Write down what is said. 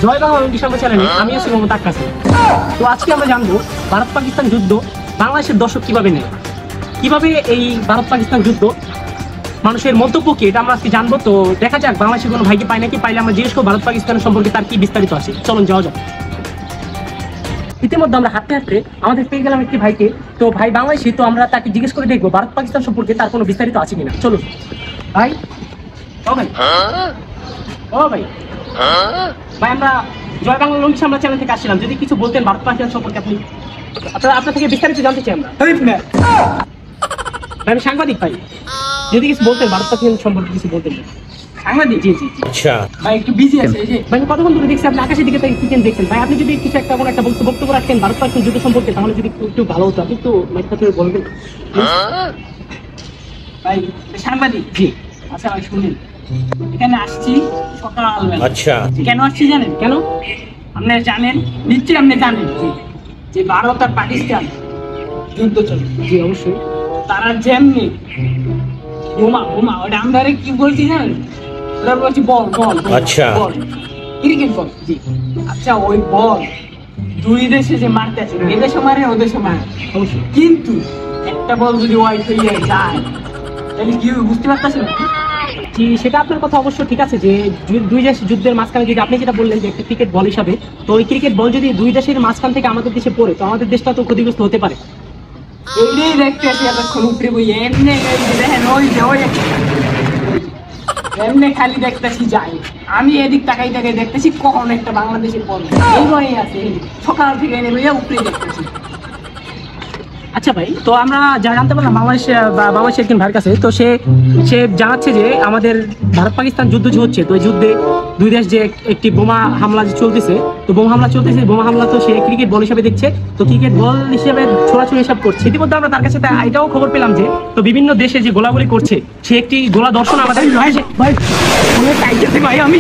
জয় বাংলা লঙ্গিসাম্বা চ্যানেলে আমি আছি মোহাম্মদ আক্কাস। তো আজকে আমরা জানবো ভারত পাকিস্তান যুদ্ধ বাংলাদেশের দর্শক কিভাবে নেয়, কিভাবে এই ভারত পাকিস্তান যুদ্ধ মানুষের মন্তব্য কি, এটা আমরা আজকে জানবো। তো দেখা যাক বাংলাদেশের কোনো ভাইকে পাই নাকি, পাইলে আমরা জিজ্ঞেস করবো ভারত পাকিস্তানের সম্পর্কে তার কি বিস্তারিত আছে। চলুন যাওয়া যাক। ইতিমধ্যে আমরা হাঁটতে হাঁটতে আমাদের পেয়ে গেলাম একটি ভাইকে। তো ভাই বাংলাদেশি, তো আমরা তাকে জিজ্ঞেস করে দেখবো ভারত পাকিস্তান সম্পর্কে তার কোনো বিস্তারিত আছে কিনা। চলুন ভাই। ও ভাই, ও ভাই, ভাই আমরা জয় বাংলা লঙ্গিসাম্বা চ্যানেল থেকে আসছিলাম, যদি কিছু বলতেন ভারত পাকিস্তান সম্পর্কে। আপনি আপনার থেকে বিস্তারিত জানতে চাই আমরা। আমি সাংবাদিক ভাই, যদি কিছু বলতেন ভারত পাকিস্তান সম্পর্কে কিছু বলতেন। সাংবাদিক? জি জি। আচ্ছা ভাই, একটু বিজি আছে। এই যে ভাই কতক্ষণ ধরে দেখছি আপনি আকাশের দিকে তাকিয়ে দেখছেন। ভাই আপনি যদি কিছু একটা কোনো একটা বক্তব্য রাখেন ভারত পাকিস্তান যুদ্ধ সম্পর্কে, তাহলে যদি একটু ভালো হতো। আপনি একটু মাইকটা ধরে বলবেন ভাই। সাংবাদিক? জি। আচ্ছা ভাই শুনুন, এখানে আসছি সকালবেলা। আচ্ছা, কেন আসছি জানেন? কেন আপনি জানেন? নিশ্চয়ই আপনি জানেন যে ভারত আর পাকিস্তান যুদ্ধ চলে। জি অবশ্যই। তারা যেমনি বোমা ওটা আমরা কি বলছি জানেন? ওটা বলছি বল। আচ্ছা, ক্রিকেট বল। জি। আচ্ছা, ওই বল দুই দেশে যে মারতে আছে, এ দেশে মারে ও দেশে মারে অবশ্যই, কিন্তু একটা বল যদি ওয়াইড হয়ে যায় তাহলে কি বুঝতে পারতেছেন? জি, সেটা আপনার কথা অবশ্য ঠিক আছে যে দুই দেশ যুদ্ধের মাঝখানে যদি আপনি যেটা বললেন যে একটা ক্রিকেট বল হিসাবে, তো ওই ক্রিকেট বল যদি দুই দেশের মাঝখান থেকে আমাদের দেশে পড়ে, তো আমাদের দেশটা তো ক্ষতিগ্রস্ত হতে পারে। এইটাই দেখতে আসি এতক্ষণ উপরে বই, এমনি দেখেন এমনি খালি দেখতেছি যাই। আমি এদিক তাকাই দেখতেছি কখন একটা বাংলাদেশের বল এই আছে, সকাল থেকে এনে উপরে দেখতেছি। আচ্ছা ভাই, তো আমরা যা জানতে পারলাম বাংলাদেশের একজন ভাইয়ের কাছে, তো সে জানাচ্ছে যে আমাদের ভারত পাকিস্তান যুদ্ধ যে হচ্ছে, তো এই যুদ্ধে দুই দেশ যে একটি বোমা হামলা যে চলতেছে, তো বোমা হামলা তো সে ক্রিকেট বল হিসাবে দেখছে, তো ক্রিকেট বল হিসেবে ছোড়াছুড়ি হিসাব করছে। ইতিমধ্যে আমরা তার কাছে এটাও খবর পেলাম যে তো বিভিন্ন দেশে যে গোলাগুলি করছে, সে একটি গোলা দর্শন আমাদের ভাই আমি